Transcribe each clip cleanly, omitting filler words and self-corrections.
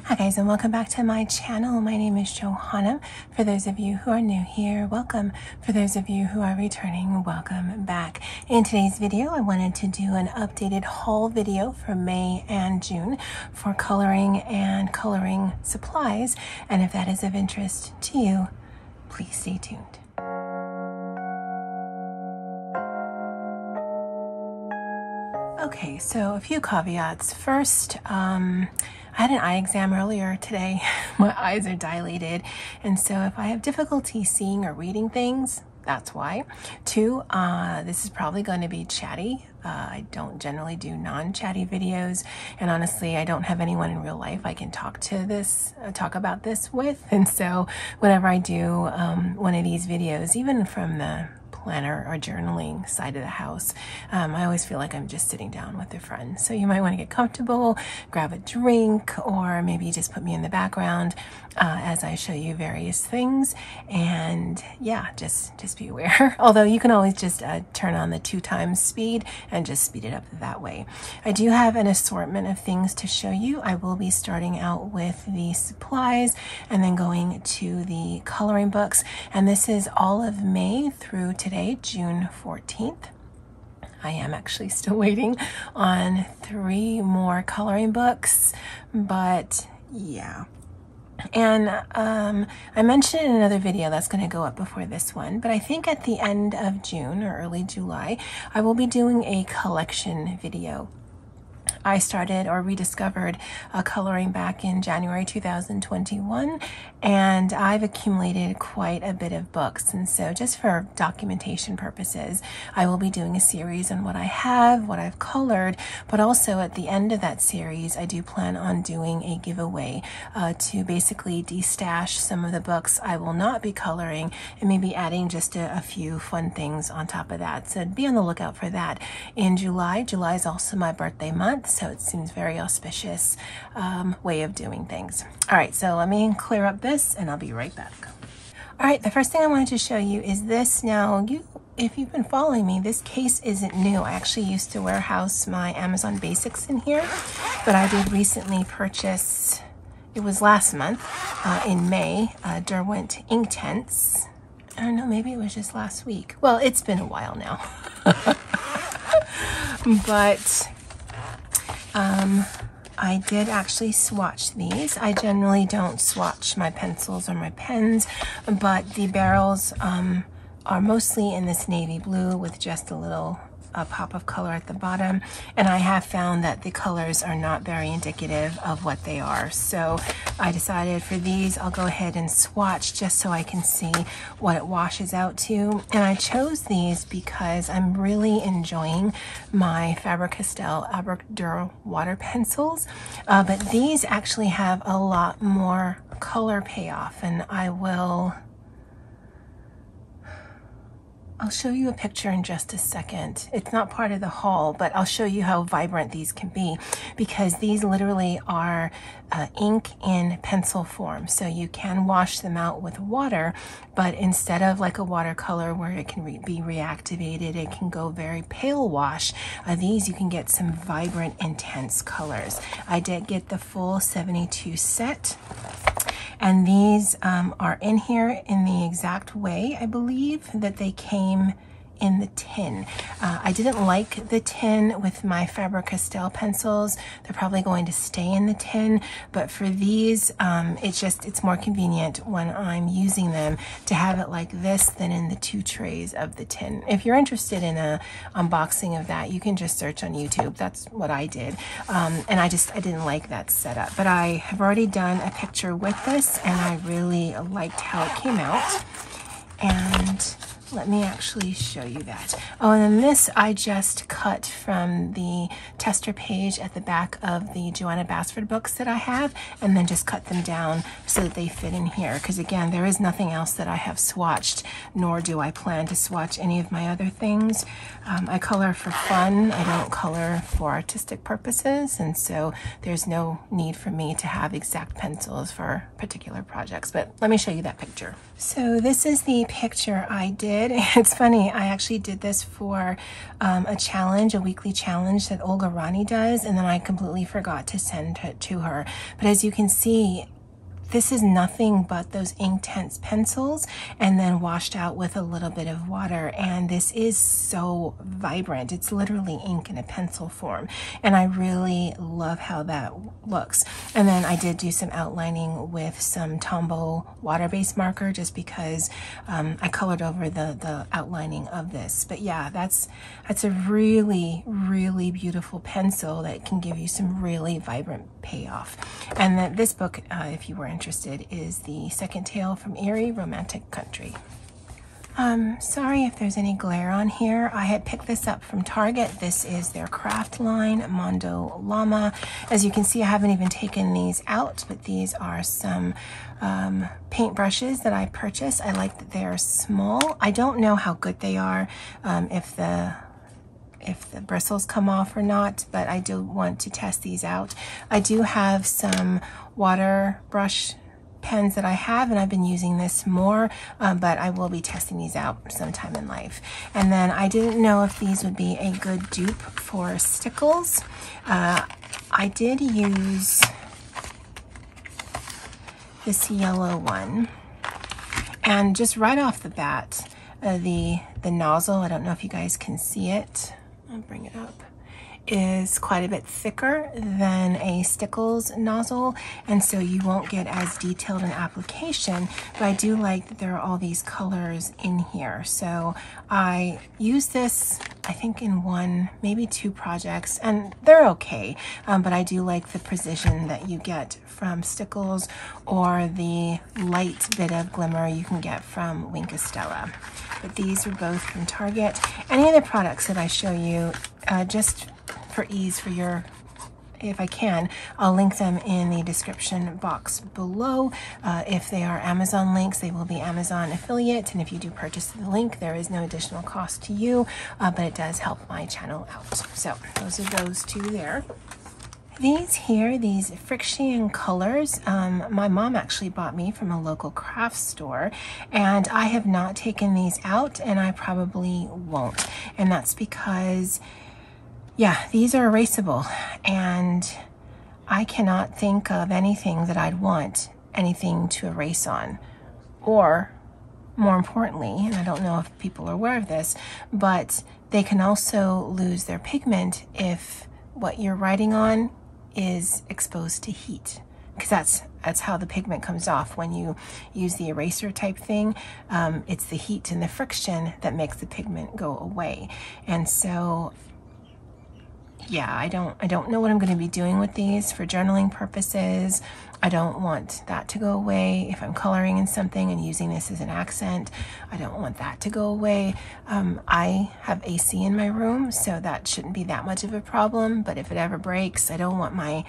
Hi guys, and welcome back to my channel. My name is Johanna. For those of you who are new here, welcome. For those of you who are returning, welcome back. In today's video, I wanted to do an updated haul video for May and June for coloring and coloring supplies. And if that is of interest to you, please stay tuned. Okay, so a few caveats. First, I had an eye exam earlier today. My eyes are dilated, and so if I have difficulty seeing or reading things, that's why. Two, this is probably going to be chatty. I don't generally do non-chatty videos, and honestly, I don't have anyone in real life I can talk about this with, and so whenever I do one of these videos, even from the planner or journaling side of the house, I always feel like I'm just sitting down with a friend. So you might want to get comfortable, grab a drink, or maybe just put me in the background as I show you various things. And yeah, just be aware. Although you can always just turn on the 2x speed and just speed it up that way. I do have an assortment of things to show you. I will be starting out with the supplies and then going to the coloring books. And this is all of May through today, June 14th. I am actually still waiting on 3 more coloring books, but yeah. And I mentioned in another video that's going to go up before this one, but I think at the end of June or early July, I will be doing a collection video. I started or rediscovered coloring back in January 2021, and I've accumulated quite a bit of books. And so just for documentation purposes, I will be doing a series on what I have, what I've colored, but also at the end of that series, I do plan on doing a giveaway to basically destash some of the books I will not be coloring and maybe adding just a few fun things on top of that. So be on the lookout for that in July. July is also my birthday month, so it seems very auspicious way of doing things. All right, so let me clear up this and I'll be right back. All right, the first thing I wanted to show you is this. Now, if you've been following me, this case isn't new. I actually used to warehouse my Amazon Basics in here, but I did recently purchase, it was last month in May, Derwent Inktense. I don't know, maybe it was just last week. Well, it's been a while now. But I did actually swatch these. I generally don't swatch my pencils or my pens, but the barrels are mostly in this navy blue with just a pop of color at the bottom, and I have found that the colors are not very indicative of what they are. So I decided for these I'll go ahead and swatch just so I can see what it washes out to. And I chose these because I'm really enjoying my Faber-Castell Dur water pencils, but these actually have a lot more color payoff, and I'll show you a picture in just a second. It's not part of the haul, but I'll show you how vibrant these can be, because these literally are ink in pencil form. So you can wash them out with water, but instead of like a watercolor where it can be reactivated, it can go very pale wash. These you can get some vibrant, intense colors. I did get the full 72 set. And these are in here in the exact way, I believe, that they came in the tin. I didn't like the tin with my Faber-Castell pencils. They're probably going to stay in the tin, but for these, it's more convenient when I'm using them to have it like this than in the 2 trays of the tin. If you're interested in a unboxing of that, you can just search on YouTube. That's what I did. And I didn't like that setup, but I have already done a picture with this and I really liked how it came out. And let me actually show you that. Oh, and then this I just cut from the tester page at the back of the Joanna Basford books that I have, and then just cut them down so that they fit in here. Because again, there is nothing else that I have swatched, nor do I plan to swatch any of my other things. I color for fun. I don't color for artistic purposes, and so there's no need for me to have exact pencils for particular projects. But let me show you that picture. So this is the picture I did. did. It's funny, I actually did this for a challenge, a weekly challenge that Olga Rani does, and then I completely forgot to send it to her. But as you can see, this is nothing but those Inktense pencils and then washed out with a little bit of water. And this is so vibrant. It's literally ink in a pencil form. And I really love how that looks. And then I did do some outlining with some Tombow water-based marker just because I colored over the outlining of this. But yeah, that's a really, really beautiful pencil that can give you some really vibrant payoff. And then this book, if you were interested, is The Second Tale from Erie, Romantic Country. Sorry if there's any glare on here. I had picked this up from Target. This is their craft line, Mondo Llama. As you can see, I haven't even taken these out, but these are some paint brushes that I purchased. I like that they're small. I don't know how good they are, if the bristles come off or not, but I do want to test these out. I do have some water brush pens that I have, and I've been using this more, but I will be testing these out sometime in life. And then I didn't know if these would be a good dupe for stickles. I did use this yellow one, and just right off the bat, the nozzle, I don't know if you guys can see it, I'll bring it up, is quite a bit thicker than a Stickles nozzle, and so you won't get as detailed an application. But I do like that there are all these colors in here. So I use this, I think, in one, maybe two projects, and they're okay, but I do like the precision that you get from Stickles or the light bit of glimmer you can get from Wink of Stella. But these are both from Target. Any of the products that I show you, just for ease for your, if I can, I'll link them in the description box below. If they are Amazon links, they will be Amazon affiliate, and if you do purchase the link, there is no additional cost to you, but it does help my channel out. So those are those two there. These here, these Friction colors, my mom actually bought me from a local craft store, and I have not taken these out, and I probably won't. And that's because, yeah, these are erasable, and I cannot think of anything that I'd want anything to erase on. Or, more importantly, and I don't know if people are aware of this, but they can also lose their pigment if what you're writing on is exposed to heat, because that's how the pigment comes off when you use the eraser type thing. It's the heat and the friction that makes the pigment go away. And so, yeah, I don't know what I'm going to be doing with these for journaling purposes. I don't want that to go away. If I'm coloring in something and using this as an accent, I don't want that to go away. I have AC in my room, so that shouldn't be that much of a problem. But if it ever breaks, I don't want my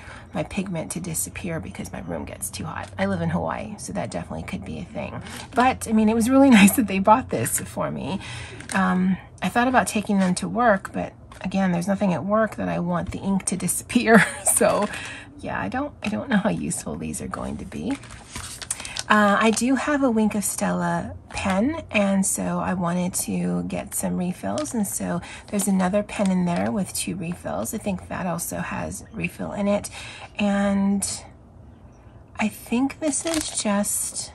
pigment to disappear because my room gets too hot. I live in Hawaii, so that definitely could be a thing. But I mean, it was really nice that they bought this for me. I thought about taking them to work, but again, there's nothing at work that I want the ink to disappear. So yeah, I don't know how useful these are going to be. I do have a Wink of Stella pen, and so I wanted to get some refills, and so there's another pen in there with 2 refills. I think that also has refill in it, and I think this is just,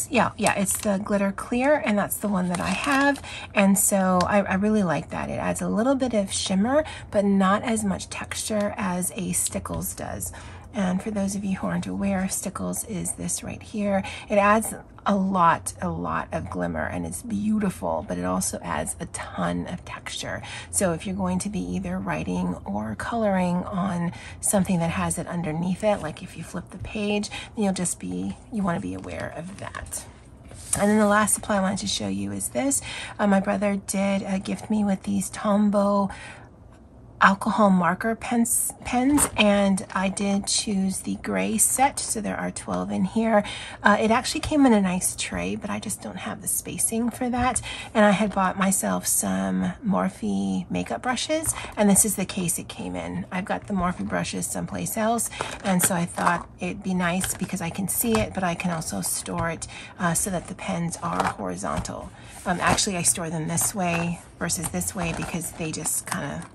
yeah, it's the glitter clear, and that's the one that I have. And so I really like that. It adds a little bit of shimmer, but not as much texture as a Stickles does. And for those of you who aren't aware, Stickles is this right here. It adds a lot of glimmer, and it's beautiful, but it also adds a ton of texture. So if you're going to be either writing or coloring on something that has it underneath it, like if you flip the page, then you want to be aware of that. And then the last supply I wanted to show you is this. My brother did gift me with these Tombow alcohol marker pens, and I did choose the gray set, so there are 12 in here. It actually came in a nice tray, but I just don't have the spacing for that. And I had bought myself some Morphe makeup brushes, and this is the case it came in. I've got the Morphe brushes someplace else, and so I thought it'd be nice because I can see it, but I can also store it so that the pens are horizontal. Actually, I store them this way versus this way because they just kind of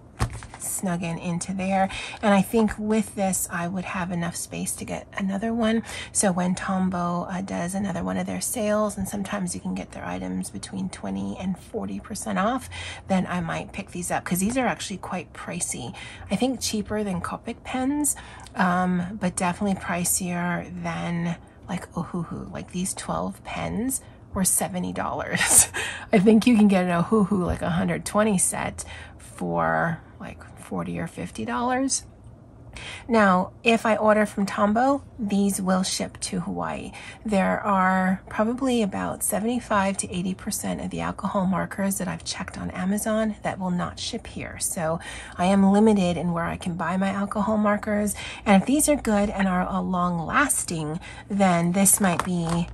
snug into there. And I think with this I would have enough space to get another one, so when Tombow does another one of their sales, and sometimes you can get their items between 20 and 40% off, then I might pick these up because these are actually quite pricey. I think cheaper than Copic pens, but definitely pricier than like Ohuhu. Like these 12 pens were $70. I think you can get an Ohuhu like 120 set for like $40 or $50. Now, if I order from Tombow, these will ship to Hawaii. There are probably about 75 to 80% of the alcohol markers that I've checked on Amazon that will not ship here. So I am limited in where I can buy my alcohol markers. And if these are good and are long lasting, then this might be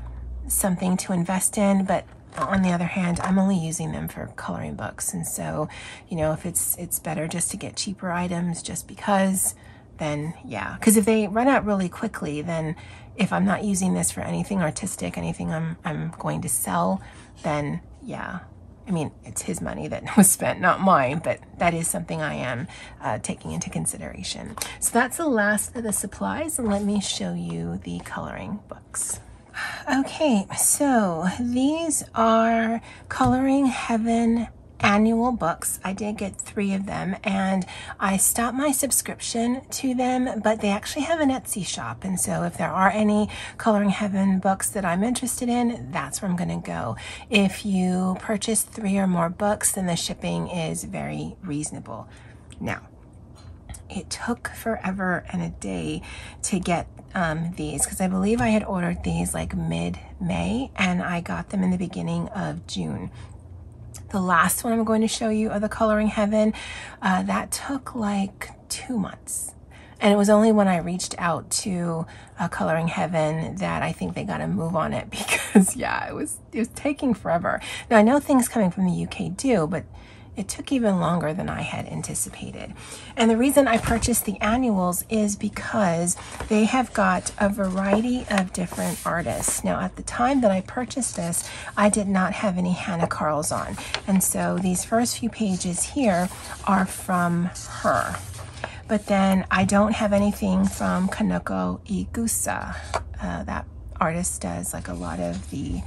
something to invest in. But on the other hand, I'm only using them for coloring books, and so, you know, if it's better just to get cheaper items just because, then yeah. Because if they run out really quickly, then if I'm not using this for anything artistic, anything I'm going to sell, then yeah. I mean, it's his money that was spent, not mine, but that is something I am taking into consideration. So that's the last of the supplies, and let me show you the coloring books. Okay, so these are Coloring Heaven annual books. I did get 3 of them, and I stopped my subscription to them, but they actually have an Etsy shop, and so if there are any Coloring Heaven books that I'm interested in, that's where I'm going to go. If you purchase 3 or more books, then the shipping is very reasonable. Now, it took forever and a day to get these, because I believe I had ordered these like mid-May, and I got them in the beginning of June. The last one I'm going to show you of the Coloring Heaven, that took like 2 months. And it was only when I reached out to Coloring Heaven that I think they got a move on it, because yeah, it was taking forever. Now I know things coming from the UK do, but it took even longer than I had anticipated. And the reason I purchased the annuals is because they have got a variety of different artists. Now, at the time that I purchased this, I did not have any Hannah Carls on. And so these first few pages here are from her. But then I don't have anything from Kanoko Igusa. That artist does like a lot of the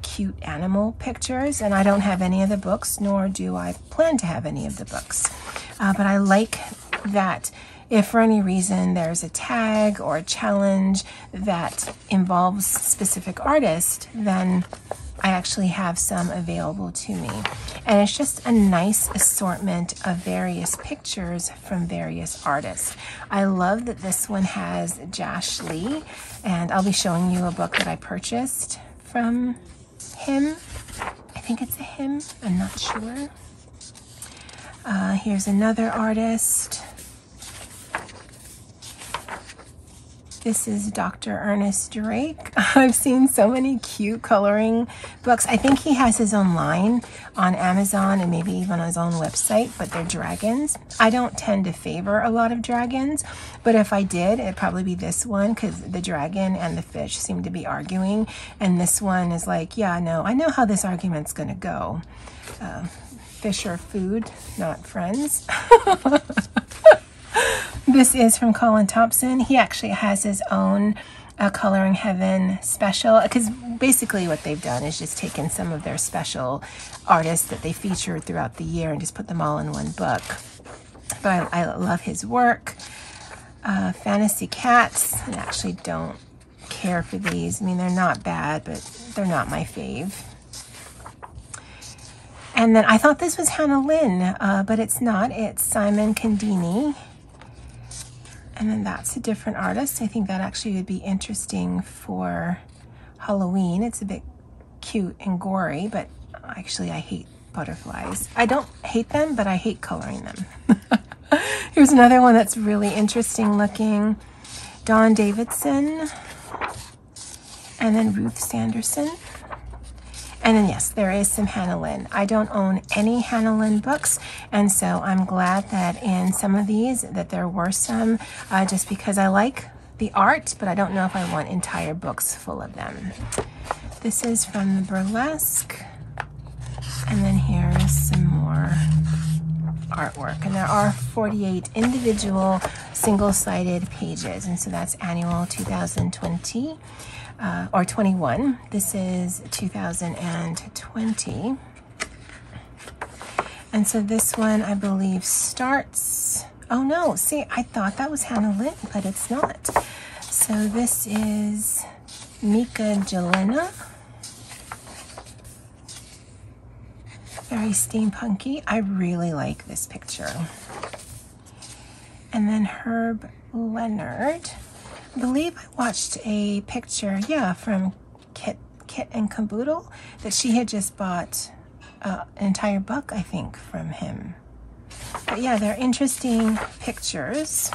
cute animal pictures, and I don't have any of the books, nor do I plan to have any of the books. But I like that if for any reason there's a tag or a challenge that involves specific artist, then I actually have some available to me. And it's just a nice assortment of various pictures from various artists. I love that this one has Josh Lee, and I'll be showing you a book that I purchased from him. I think it's a him, I'm not sure. Here's another artist. This is Dr. Ernest Drake. I've seen so many cute coloring books. I think he has his own line on Amazon and maybe even on his own website, but they're dragons. I don't tend to favor a lot of dragons, but if I did, it'd probably be this one, because the dragon and the fish seem to be arguing, and this one is like, yeah, no, I know how this argument's gonna go. Fish are food, not friends. This is from Colin Thompson. He actually has his own Coloring Heaven special, because basically what they've done is just taken some of their special artists that they featured throughout the year and just put them all in one book. But I love his work. Fantasy Cats, I actually don't care for these. I mean, they're not bad, but they're not my fave. And then I thought this was Hannah Lynn, but it's not. It's Simon Candini. And then that's a different artist. I think that actually would be interesting for Halloween. It's a bit cute and gory, but actually I hate butterflies. I don't hate them, but I hate coloring them. Here's another one that's really interesting looking. Dawn Davidson, and then Ruth Sanderson. And then yes, there is some Hannah Lynn. I don't own any Hannah Lynn books, and so I'm glad that in some of these that there were some, just because I like the art, but I don't know if I want entire books full of them. This is from the burlesque, and then here's some more artwork, and there are 48 individual single-sided pages, and so that's annual 2020 or 21. This is 2020, and so this one I believe starts, oh no, see, I thought that was Hannah Lynn, but it's not. So this is Mika Jelena. Very steampunky. I really like this picture. And then Herb Leonard. I believe I watched a picture, yeah, from Kit and Caboodle, that she had just bought an entire book, I think, from him. But yeah, they're interesting pictures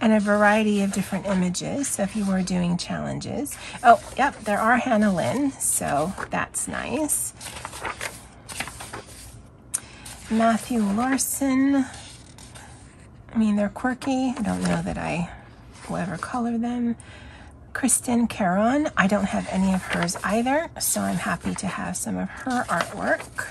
and a variety of different images. So if you were doing challenges. Oh, yep, there are Hannah Lynn, so that's nice. Matthew Larson. I mean, they're quirky. I don't know that I will ever color them. Kristen Caron. I don't have any of hers either, so I'm happy to have some of her artwork.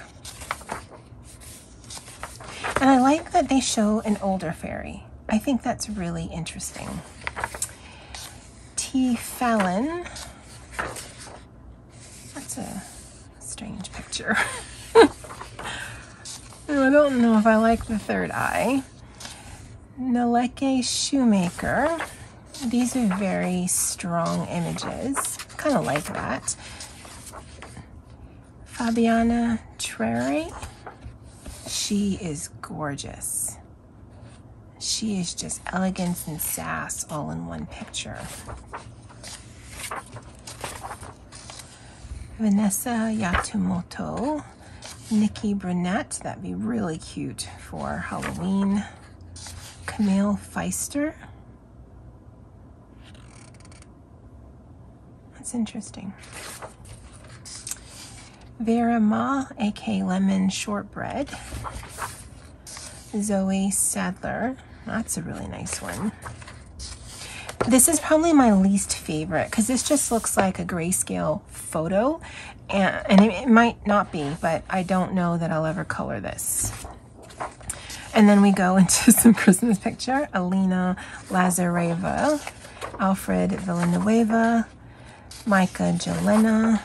And I like that they show an older fairy. I think that's really interesting. T. Fallon. That's a strange picture. I don't know if I like the third eye. Naleke Shoemaker. These are very strong images. Kind of like that. Fabiana Treri. She is gorgeous. She is just elegance and sass all in one picture. Vanessa Yatumoto. Nikki Brunette, that'd be really cute for Halloween. Camille Feister. That's interesting. Vera Ma, aka Lemon Shortbread. Zoe Sadler. That's a really nice one. This is probably my least favorite because this just looks like a grayscale photo, and it might not be, but I don't know that I'll ever color this. And then we go into some Christmas picture. Alina Lazareva, Alfred Villanueva, Micah Jelena,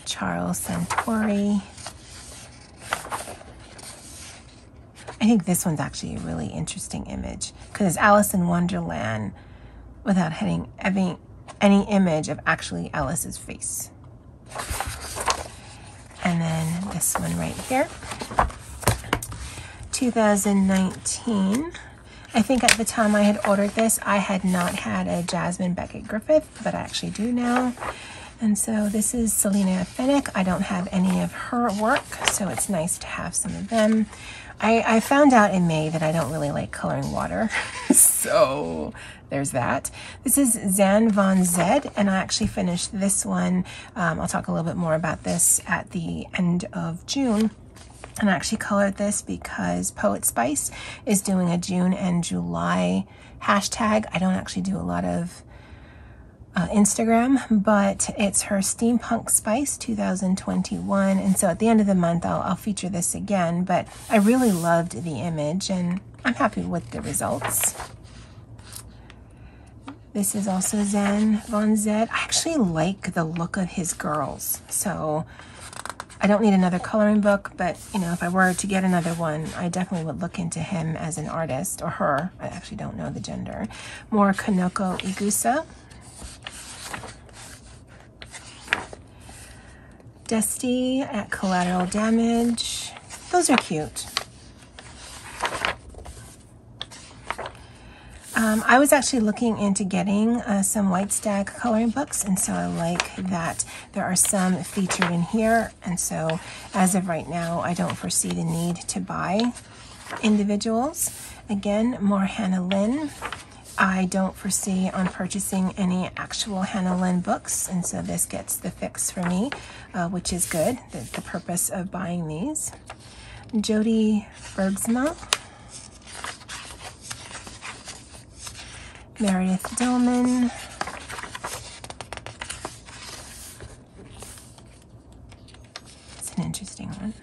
Charles Santori. I think this one's actually a really interesting image because it's Alice in Wonderland without having any image of actually Alice's face. And then this one right here. 2019. I think at the time I had ordered this, I had not had a Jasmine Beckett Griffith, but I actually do now. And so this is Selena Fennick. I don't have any of her work, so it's nice to have some of them. I found out in May that I don't really like coloring water, so there's that. This is Zan Von Zed, and I actually finished this one. I'll talk a little bit more about this at the end of June. And I actually colored this because Poet Spice is doing a June and July hashtag. I don't actually do a lot of Instagram, but it's her Steampunk Spice 2021. And so at the end of the month, I'll feature this again, but I really loved the image and I'm happy with the results. This is also Zan Von Zed. I actually like the look of his girls. So I don't need another coloring book, but you know, if I were to get another one, I definitely would look into him as an artist, or her. I actually don't know the gender. More Kanoko Igusa. Dusty at Collateral Damage. Those are cute. I was actually looking into getting some White Stag coloring books, and so I like that there are some featured in here. And so as of right now, I don't foresee the need to buy individuals. Again, more Hannah Lynn. I don't foresee on purchasing any actual Hannah Lynn books, and so this gets the fix for me, which is good, the purpose of buying these. Jody Bergsma. Meredith Dillman. It's an interesting one.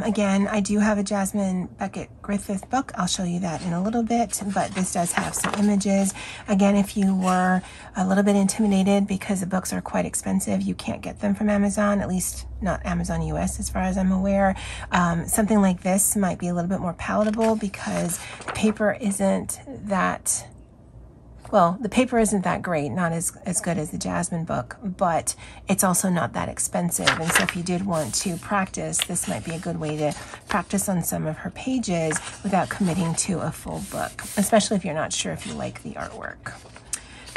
Again, I do have a Jasmine Beckett Griffith book. I'll show you that in a little bit, but this does have some images. Again, if you were a little bit intimidated because the books are quite expensive, you can't get them from Amazon, at least not Amazon US as far as I'm aware. Something like this might be a little bit more palatable because the paper isn't that, well, the paper isn't that great, not as good as the Jasmine book, but it's also not that expensive. And so if you did want to practice, this might be a good way to practice on some of her pages without committing to a full book, especially if you're not sure if you like the artwork.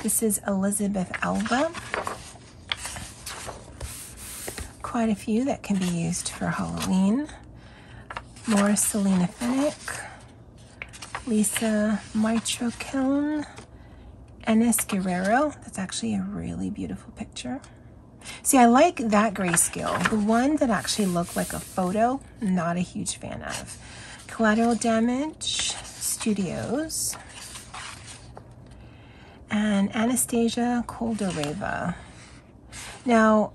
This is Elizabeth Alba. Quite a few that can be used for Halloween. More Selena Fennick, Lisa Mitrokiln, Enes Guerrero. That's actually a really beautiful picture. See, I like that grayscale. The one that actually looked like a photo, not a huge fan of. Collateral Damage Studios. And Anastasia Koldareva. Now,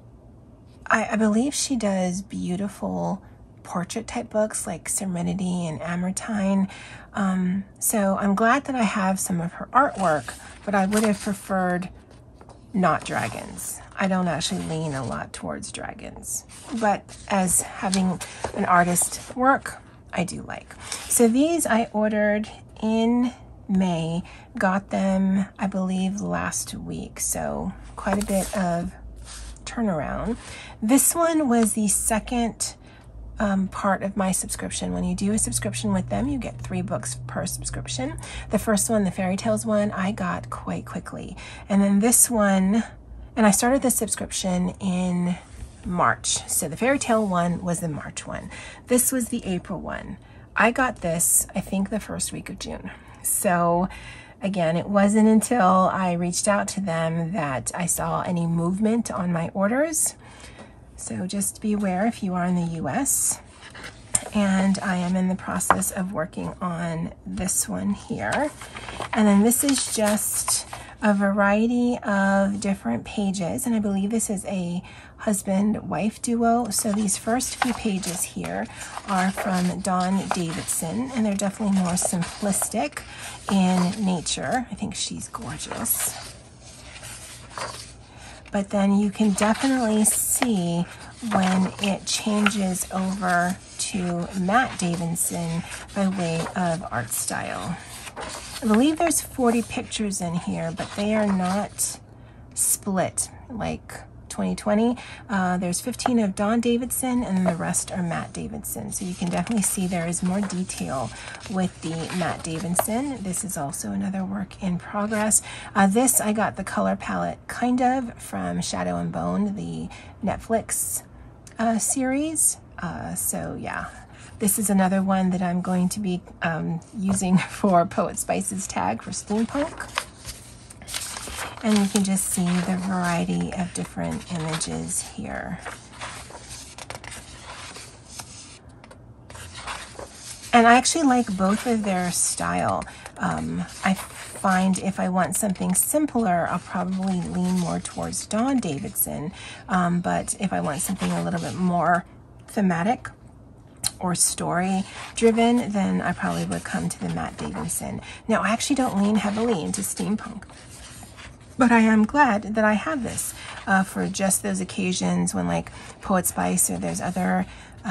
I believe she does beautiful portrait type books like Serenity and Amortine. So I'm glad that I have some of her artwork, but I would have preferred not dragons. I don't actually lean a lot towards dragons, but as having an artist work, I do like. So these I ordered in May, got them, I believe, last week. So quite a bit of turnaround. This one was the second part of my subscription. When you do a subscription with them, you get 3 books per subscription. The first one, the fairy tales one, I got quite quickly. And then this one, and I started the subscription in March. So the fairy tale one was the March one. This was the April one. I got this, I think, the first week of June. So again, it wasn't until I reached out to them that I saw any movement on my orders. So just be aware if you are in the US. And I am in the process of working on this one here. And then this is just a variety of different pages. And I believe this is a husband-wife duo. So these first few pages here are from Dawn Davidson, and they're definitely more simplistic in nature. I think she's gorgeous. But then you can definitely see when it changes over to Matt Davidson by way of art style. I believe there's 40 pictures in here, but they are not split like 2020. There's 15 of Dawn Davidson, and the rest are Matt Davidson. So you can definitely see there is more detail with the Matt Davidson. This is also another work in progress. This, I got the color palette kind of from Shadow and Bone, the Netflix series. So yeah, this is another one that I'm going to be using for Poet Spice's tag for steampunk. And you can just see the variety of different images here. And I actually like both of their style. I find if I want something simpler, I'll probably lean more towards Dawn Davidson. But if I want something a little bit more thematic or story driven, then I probably would come to the Matt Davidson. Now, I actually don't lean heavily into steampunk, but I am glad that I have this for just those occasions when like Poet Spice or there's other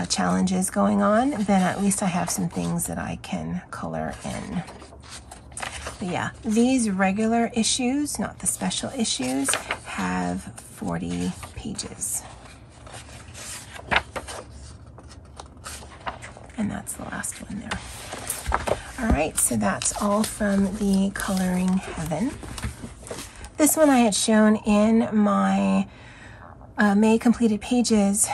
challenges going on, then at least I have some things that I can color in. But yeah, these regular issues, not the special issues, have 40 pages. And that's the last one there. All right, so that's all from the Coloring Heaven. This one I had shown in my May Completed Pages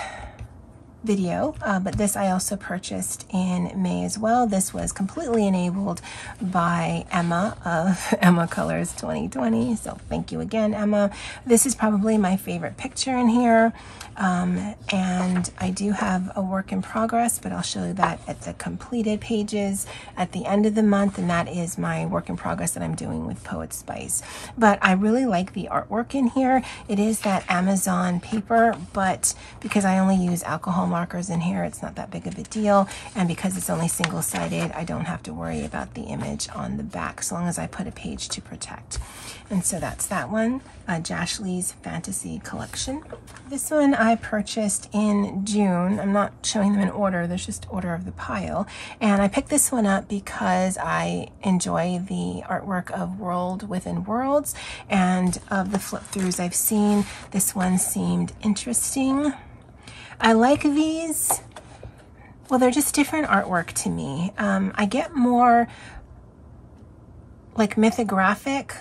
video, but this I also purchased in May as well. This was completely enabled by Emma of Emma Colors 2020, so thank you again, Emma. This is probably my favorite picture in here, and I do have a work in progress, but I'll show you that at the completed pages at the end of the month, and that is my work in progress that I'm doing with Poet Spice. But I really like the artwork in here. It is that Amazon paper, but because I only use alcohol markers in here, it's not that big of a deal, and because it's only single-sided, I don't have to worry about the image on the back as long as I put a page to protect. And so that's that one, Jashlee's Fantasy Collection. This one I purchased in June. I'm not showing them in order, there's just order of the pile, and I picked this one up because I enjoy the artwork of World Within Worlds, and of the flip throughs I've seen, this one seemed interesting. I like these. Well, they're just different artwork to me. I get more like mythographic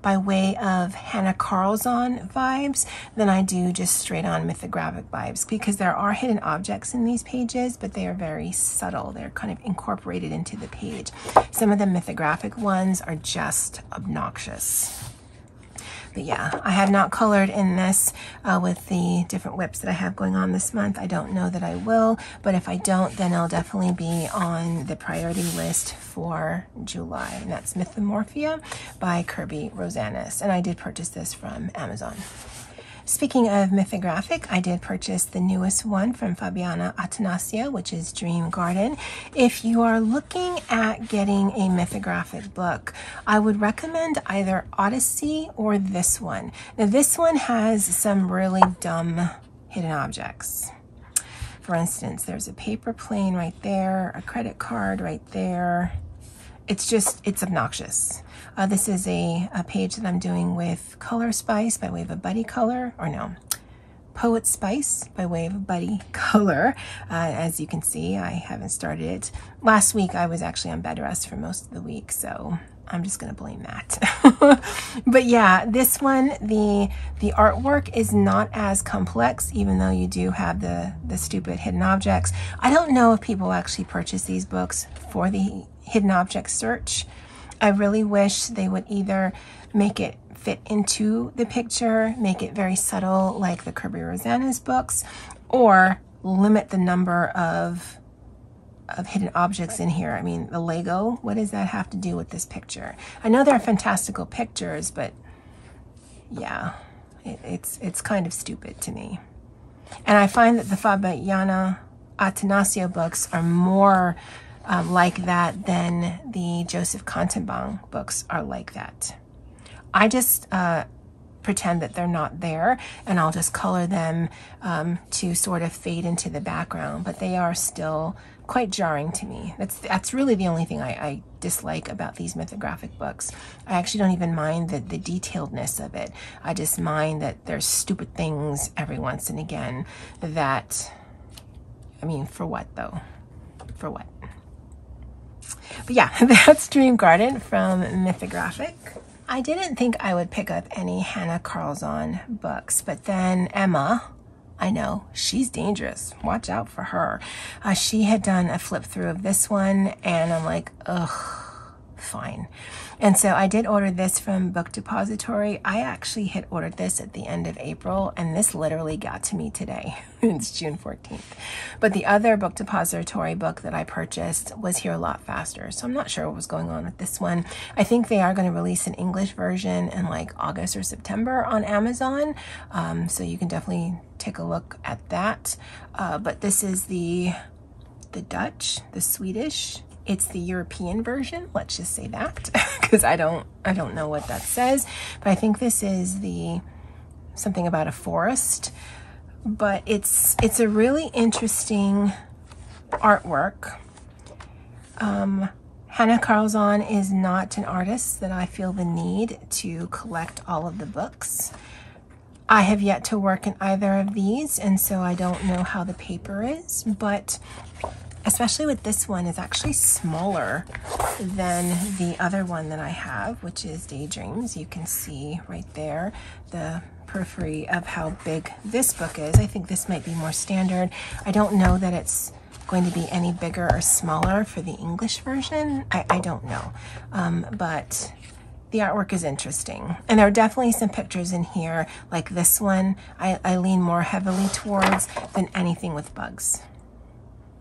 by way of Hannah Carlzon vibes than I do just straight on mythographic vibes, because there are hidden objects in these pages, but they are very subtle. They're kind of incorporated into the page. Some of the mythographic ones are just obnoxious. But yeah, I have not colored in this with the different whips that I have going on this month. I don't know that I will, but if I don't, then I'll definitely be on the priority list for July. And that's Mythomorphia by Kirby Rosanis. And I did purchase this from Amazon. Speaking of mythographic, I did purchase the newest one from Fabiana Attanasio, which is Dream Garden. If you are looking at getting a mythographic book, I would recommend either Odyssey or this one. Now, this one has some really dumb hidden objects. For instance, there's a paper plane right there, a credit card right there. It's obnoxious. This is a page that I'm doing with Color Spice by way of a Buddy Color, or no, Poet Spice by way of a Buddy Color. As you can see, I haven't started it. Last week I was actually on bed rest for most of the week, so I'm just gonna blame that. But yeah, this one, the artwork is not as complex, even though you do have the stupid hidden objects. I don't know if people actually purchase these books for the hidden object search. I really wish they would either make it fit into the picture, make it very subtle like the Kirby Rosanis books, or limit the number of hidden objects in here. I mean, the Lego, what does that have to do with this picture? I know they're fantastical pictures, but yeah, it's kind of stupid to me. And I find that the Fabiana Attanasio books are more like that than the Joseph Contenbang books are like that. I just pretend that they're not there, and I'll just color them to sort of fade into the background, but they are still quite jarring to me. That's really the only thing I dislike about these mythographic books. I actually don't even mind the detailedness of it. I just mind that there's stupid things every once and again that, I mean, for what though? For what? But yeah, that's Dream Garden from Mythographic. I didn't think I would pick up any Hannah Carlzon books, but then Emma, I know, she's dangerous. Watch out for her. She had done a flip through of this one, and I'm like, ugh, fine. And so I did order this from Book Depository. I actually had ordered this at the end of April, and this literally got to me today. It's June 14th. But the other Book Depository book that I purchased was here a lot faster, so I'm not sure what was going on with this one. I think they are going to release an English version in like August or September on Amazon, so you can definitely take a look at that. But this is the Dutch, the Swedish. It's the European version, let's just say that, because I don't know what that says, but I think this is the something about a forest. But it's a really interesting artwork. Hannah Carlzon is not an artist that I feel the need to collect all of the books. I have yet to work in either of these, and so I don't know how the paper is, but especially with this one, is actually smaller than the other one that I have, which is Daydreams. You can see right there the periphery of how big this book is. I think this might be more standard. I don't know that it's going to be any bigger or smaller for the English version. I don't know, but the artwork is interesting. And there are definitely some pictures in here, like this one, I lean more heavily towards than anything with bugs.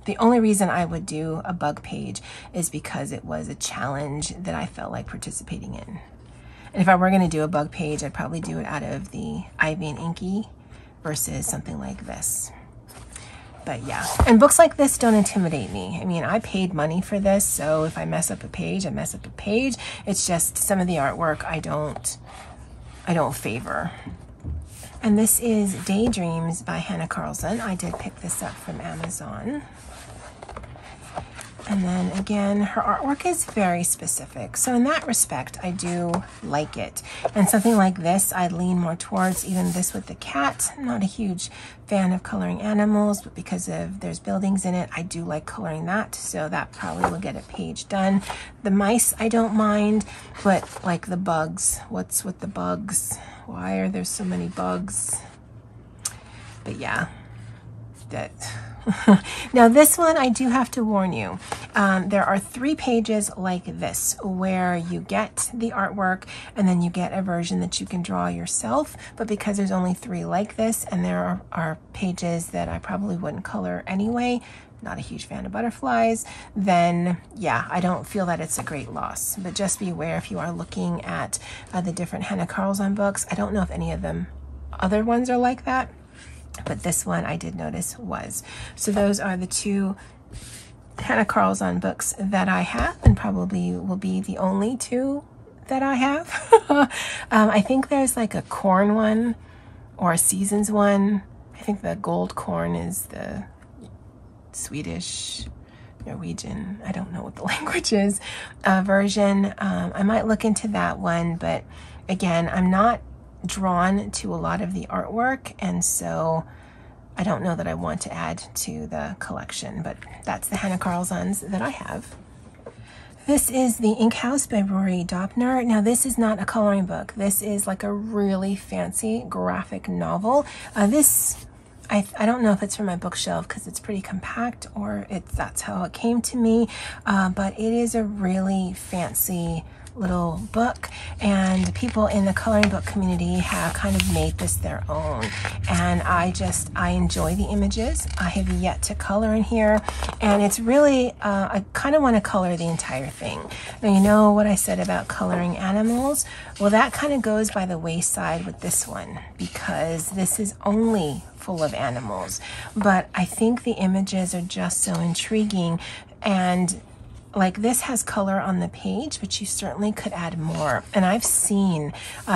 The only reason I would do a bug page is because it was a challenge that I felt like participating in. And if I were gonna do a bug page, I'd probably do it out of the Ivy and Inky versus something like this. But yeah, and books like this don't intimidate me. I mean, I paid money for this, so if I mess up a page, I mess up a page. It's just some of the artwork I don't favor. And this is Daydreams by Hannah Carlson. I did pick this up from Amazon. And then again, her artwork is very specific. So in that respect, I do like it. And something like this, I lean more towards, even this with the cat. I'm not a huge fan of coloring animals, but because there's buildings in it, I do like coloring that. So that probably will get a page done. The mice, I don't mind, but like the bugs, what's with the bugs? Why are there so many bugs? But yeah, that. Now this one, I do have to warn you, there are 3 pages like this where you get the artwork and then you get a version that you can draw yourself, but because there's only 3 like this and there are pages that I probably wouldn't color anyway, not a huge fan of butterflies, then yeah, I don't feel that it's a great loss. But just be aware if you are looking at the different Hannah Carlson books, I don't know if any of them other ones are like that, but this one I did notice was. So those are the 2 Hannah Carlson books that I have, and probably will be the only 2 that I have. I think there's like a corn one or a seasons one. I think the gold corn is the Swedish, Norwegian, I don't know what the language is, version. I might look into that one, but again, I'm not drawn to a lot of the artwork, and so I don't know that I want to add to the collection, but that's the Hannah Carlsons that I have. This is The Ink House by Rory Dopner. Now this is not a coloring book. This is like a really fancy graphic novel. I don't know if it's from my bookshelf because it's pretty compact, or that's how it came to me, but it is a really fancy little book, and people in the coloring book community have kind of made this their own, and I enjoy the images. I have yet to color in here, and it's really I kind of want to color the entire thing. Now, you know what I said about coloring animals? Well, that kind of goes by the wayside with this one, because this is only full of animals, but I think the images are just so intriguing. And like this has color on the page, but you certainly could add more. And I've seen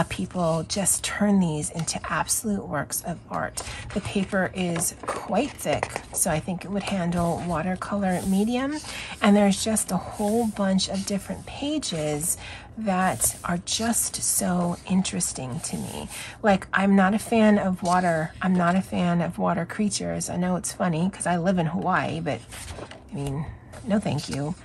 people just turn these into absolute works of art. The paper is quite thick, so I think it would handle watercolor medium. And there's just a whole bunch of different pages that are just so interesting to me. Like, I'm not a fan of water. I'm not a fan of water creatures. I know it's funny because I live in Hawaii, but I mean, no thank you.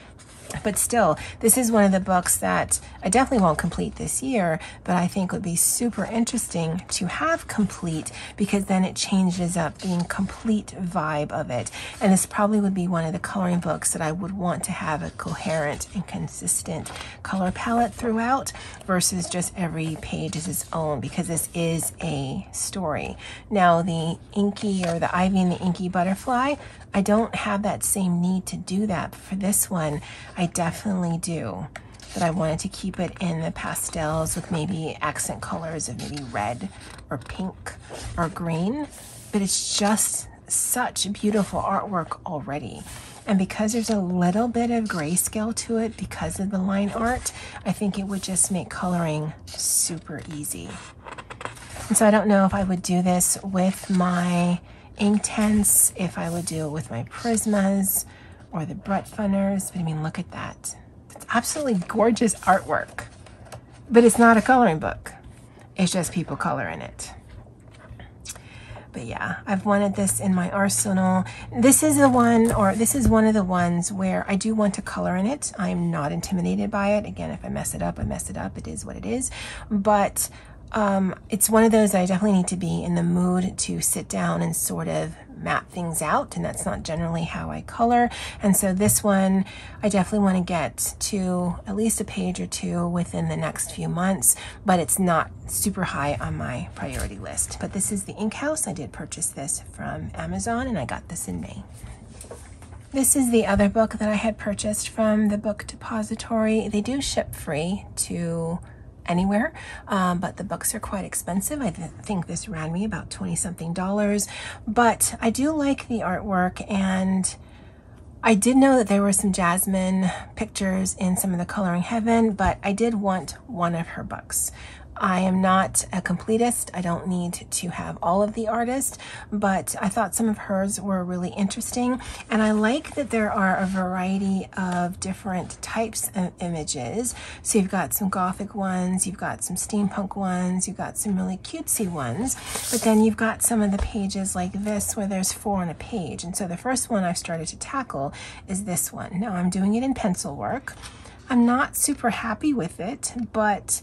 But still, this is one of the books that I definitely won't complete this year, but I think would be super interesting to have complete, because then it changes up the complete vibe of it. And this probably would be one of the coloring books that I would want to have a coherent and consistent color palette throughout, versus just every page is its own, because this is a story. Now, the Inky, or the Ivy and the Inky Butterfly, I don't have that same need to do that, but for this one, I definitely do. But I wanted to keep it in the pastels with maybe accent colors of maybe red or pink or green. But it's just such beautiful artwork already. And because there's a little bit of grayscale to it because of the line art, I think it would just make coloring super easy. And so I don't know if I would do this with my Inktense, if I would do it with my Prismas or the Brett Funners, but I mean, look at that. It's absolutely gorgeous artwork, but it's not a coloring book. It's just people color in it. But yeah, I've wanted this in my arsenal. This is the one, or this is one of the ones where I do want to color in it. I'm not intimidated by it. Again, if I mess it up, I mess it up. It is what it is. But it's one of those that I definitely need to be in the mood to sit down and sort of map things out, and that's not generally how I color. And so this one, I definitely want to get to at least a page or two within the next few months, but it's not super high on my priority list. But this is the Ink House. I did purchase this from Amazon, and I got this in May. This is the other book that I had purchased from the book depository. They do ship free to anywhere, but the books are quite expensive. I think this ran me about $20-something, but I do like the artwork, and I did know that there were some Jasmine pictures in some of the Coloring Heaven, but I did want one of her books. I am not a completist. I don't need to have all of the artists, but I thought some of hers were really interesting. And I like that there are a variety of different types of images. So you've got some Gothic ones, you've got some steampunk ones, you've got some really cutesy ones, but then you've got some of the pages like this where there's 4 on a page. And so the first one I've started to tackle is this one. Now I'm doing it in pencil work. I'm not super happy with it, but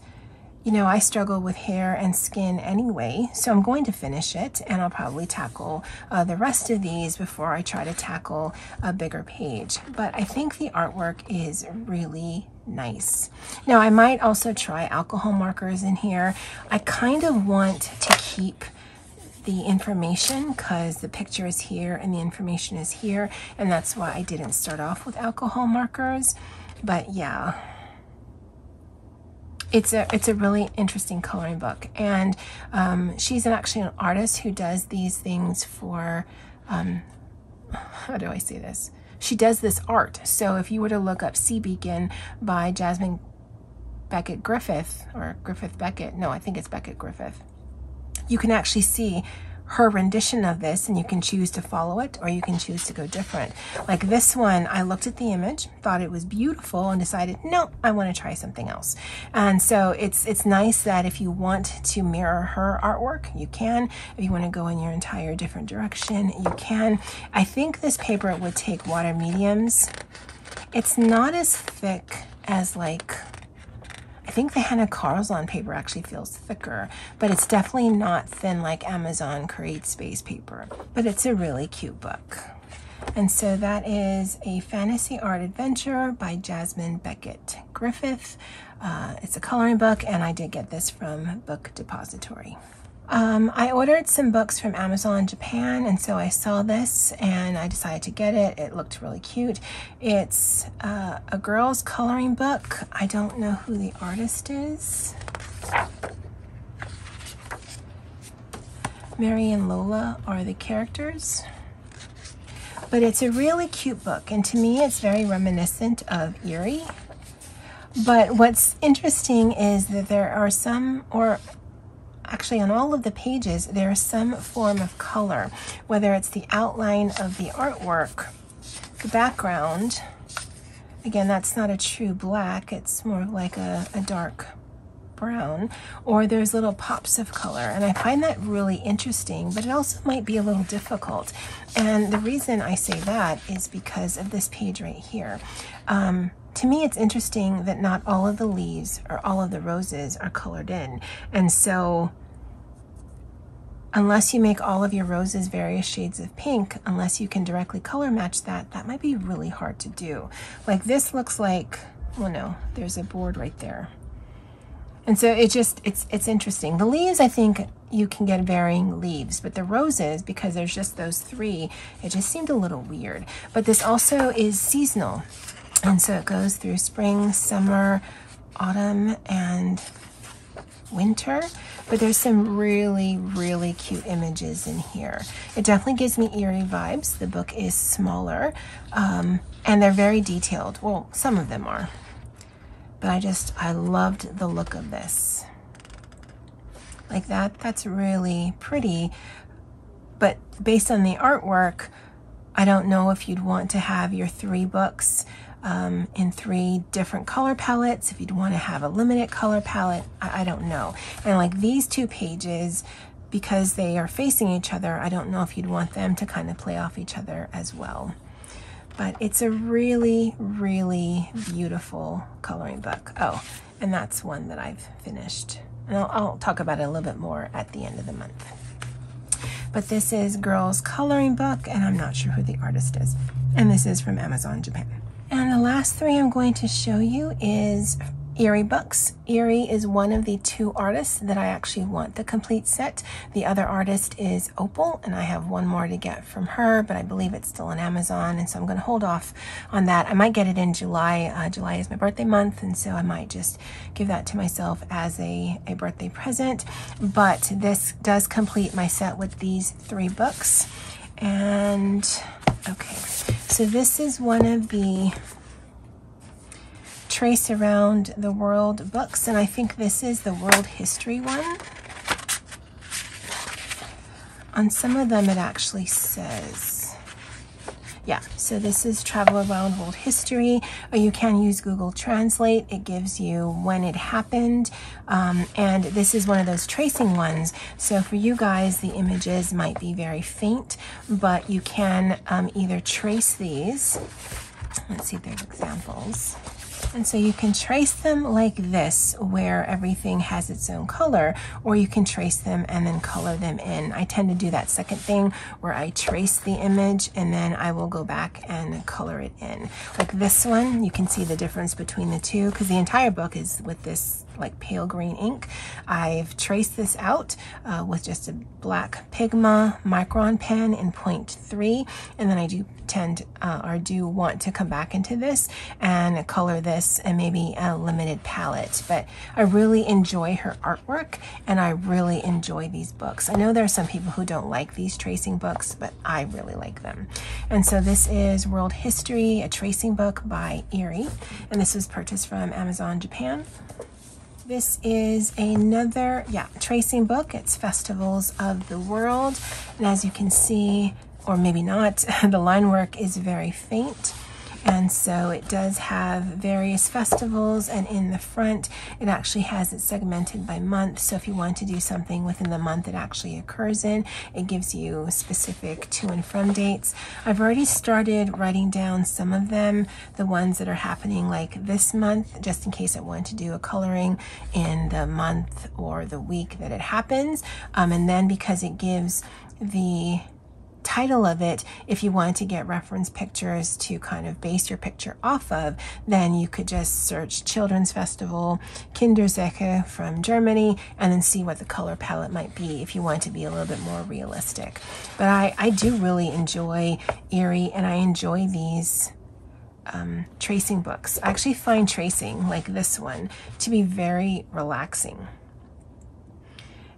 you know, I struggle with hair and skin anyway, so I'm going to finish it, and I'll probably tackle the rest of these before I try to tackle a bigger page. But I think the artwork is really nice. Now, I might also try alcohol markers in here. I kind of want to keep the information because the picture is here and the information is here, and that's why I didn't start off with alcohol markers. But yeah, it's a really interesting coloring book, and she's actually an artist who does these things for, how do I say this? She does this art. So if you were to look up Sea Beacon by Jasmine Beckett Griffith, or Griffith Beckett, no, I think it's Beckett Griffith, you can actually see her rendition of this, and you can choose to follow it or you can choose to go different. Like this one, I looked at the image, thought it was beautiful, and decided, no, I want to try something else. And so it's nice that if you want to mirror her artwork, you can. If you want to go in your entire different direction, you can. I think this paper would take water mediums. It's not as thick as, like, I think the Hannah Carlson paper actually feels thicker, but it's definitely not thin like Amazon Create Space paper. But it's a really cute book. And so that is A Fantasy Art Adventure by Jasmine Beckett Griffith. It's a coloring book, and I did get this from Book Depository. I ordered some books from Amazon Japan, and so I saw this and I decided to get it. It looked really cute. It's a girl's coloring book. I don't know who the artist is. Mary and Lola are the characters. But it's a really cute book, and to me it's very reminiscent of Eerie. But what's interesting is that there are some, or actually on all of the pages, there is some form of color, whether it's the outline of the artwork, the background. Again, that's not a true black, it's more like a dark brown, or there's little pops of color, and I find that really interesting, but it also might be a little difficult. And the reason I say that is because of this page right here. To me, it's interesting that not all of the leaves or all of the roses are colored in. And so unless you make all of your roses various shades of pink, unless you can directly color match that, that might be really hard to do. Like this looks like, well, no, there's a board right there. And so it's interesting. The leaves, I think you can get varying leaves, but the roses, because there's just those 3, it just seemed a little weird. But this also is seasonal. And so it goes through spring, summer, autumn, and winter. But there's some really, really cute images in here. It definitely gives me Eerie vibes. The book is smaller, and they're very detailed. Well, some of them are. But I loved the look of this. Like that's really pretty. But based on the artwork, I don't know if you'd want to have your 3 books in 3 different color palettes, if you'd want to have a limited color palette, I don't know. And like these 2 pages, because they are facing each other, I don't know if you'd want them to kind of play off each other as well. But it's a really, really beautiful coloring book. Oh, and that's one that I've finished. And I'll talk about it a little bit more at the end of the month. But this is Girls Coloring Book, and I'm not sure who the artist is. And this is from Amazon Japan. And the last three I'm going to show you is Erie Books. Erie is one of the two artists that I actually want the complete set. The other artist is Opal, and I have one more to get from her, but I believe it's still on Amazon, and so I'm going to hold off on that. I might get it in July. July is my birthday month, and so I might just give that to myself as a birthday present. But this does complete my set with these three books. And okay, so this is one of the Trace Around the World books, and I think this is the world history one. On some of them it actually says, yeah, so this is Travel Around World History, or you can use Google Translate. It gives you when it happened, and this is one of those tracing ones. So for you guys, the images might be very faint, but you can either trace these. Let's see if there's examples. And so you can trace them like this, where everything has its own color, or you can trace them and then color them in. I tend to do that second thing where I trace the image and then I will go back and color it in. Like this one, you can see the difference between the two because the entire book is with this like pale green ink. I've traced this out with just a black Pigma Micron pen in 0.3, and then I do want to come back into this and color this and maybe a limited palette. But I really enjoy her artwork and I really enjoy these books. I know there are some people who don't like these tracing books, but I really like them. And so this is World History, a tracing book by Erie, and this was purchased from Amazon Japan. This is another, tracing book. It's Festivals of the World. And as you can see, or maybe not, the line work is very faint. And so it does have various festivals, and in the front it actually has it segmented by month. So if you want to do something within the month it actually occurs in, it gives you specific to and from dates. I've already started writing down some of them, the ones that are happening like this month, just in case I want to do a coloring in the month or the week that it happens. And then because it gives the title of it, if you want to get reference pictures to kind of base your picture off of, then you could just search Children's Festival Kinderzecke from Germany and then see what the color palette might be if you want to be a little bit more realistic. But I do really enjoy Erie, and I enjoy these tracing books. I actually find tracing like this one to be very relaxing.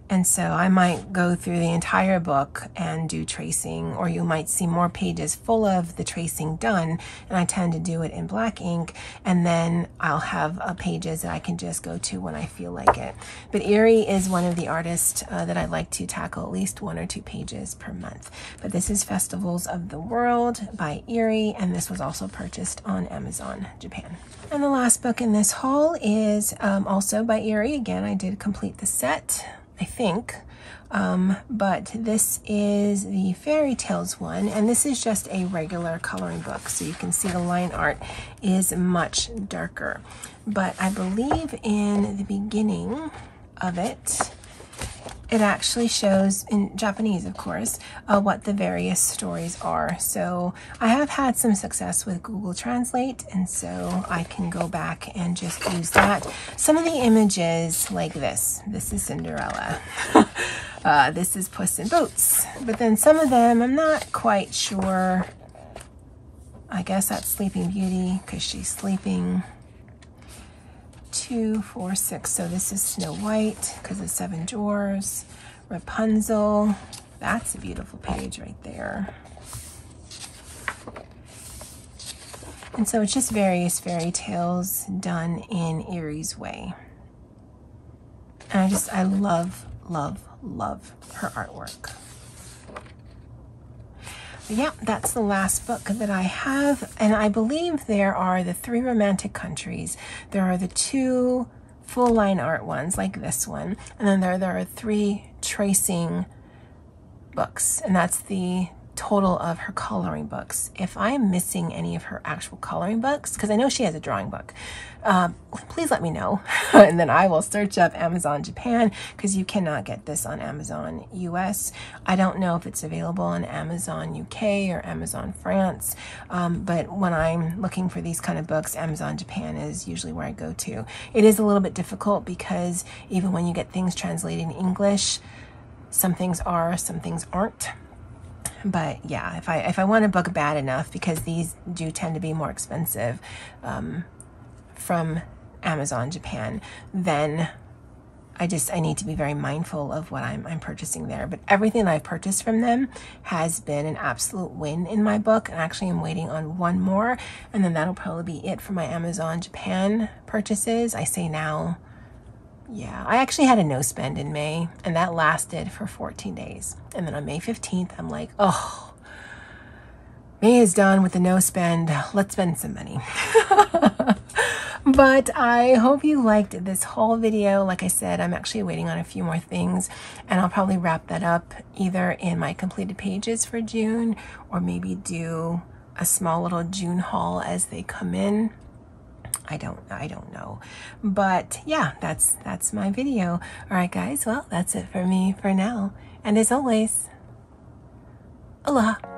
And so I might go through the entire book and do tracing, or you might see more pages full of the tracing done, and I tend to do it in black ink, and then I'll have pages that I can just go to when I feel like it. But Erie is one of the artists that I like to tackle at least 1 or 2 pages per month. But this is Festivals of the World by Erie, and this was also purchased on Amazon Japan. And the last book in this haul is also by Erie. Again, I did complete the set, I think, but this is the Fairy Tales one, and this is just a regular coloring book, so you can see the line art is much darker. But I believe in the beginning of it, it actually shows, in Japanese of course, what the various stories are. So I have had some success with Google Translate, and so I can go back and just use that. Some of the images, like this is Cinderella. This is Puss in Boots. But then some of them, I'm not quite sure. I guess that's Sleeping Beauty because she's sleeping. 2, 4, 6. So this is Snow White because of 7 Dwarfs. Rapunzel. That's a beautiful page right there. And so it's just various fairy tales done in Erie's way. And I love, love, love her artwork. But yeah, that's the last book that I have, and I believe there are the 3 romantic countries. There are the 2 full line art ones like this one, and then there are 3 tracing books, and that's the total of her coloring books. If I am missing any of her actual coloring books, because I know she has a drawing book, please let me know and then I will search up Amazon Japan, because you cannot get this on Amazon US. I don't know if it's available on Amazon UK or Amazon France, but when I'm looking for these kind of books, Amazon Japan is usually where I go to. It is a little bit difficult because even when you get things translated in English, some things are, some things aren't. But yeah, if I want a book bad enough, because these do tend to be more expensive from Amazon Japan, then I need to be very mindful of what I'm purchasing there. But everything that I've purchased from them has been an absolute win in my book. And actually I'm waiting on one more, and then that'll probably be it for my Amazon Japan purchases. I say now, yeah, I actually had a no spend in May, and that lasted for 14 days. And then on May 15th, I'm like, oh, May is done with the no spend. Let's spend some money. But I hope you liked this whole video. Like I said, I'm actually waiting on a few more things, and I'll probably wrap that up either in my completed pages for June, or maybe do a small little June haul as they come in. I don't know, but yeah, that's my video. All right, guys, well, that's it for me for now, and as always, aloha.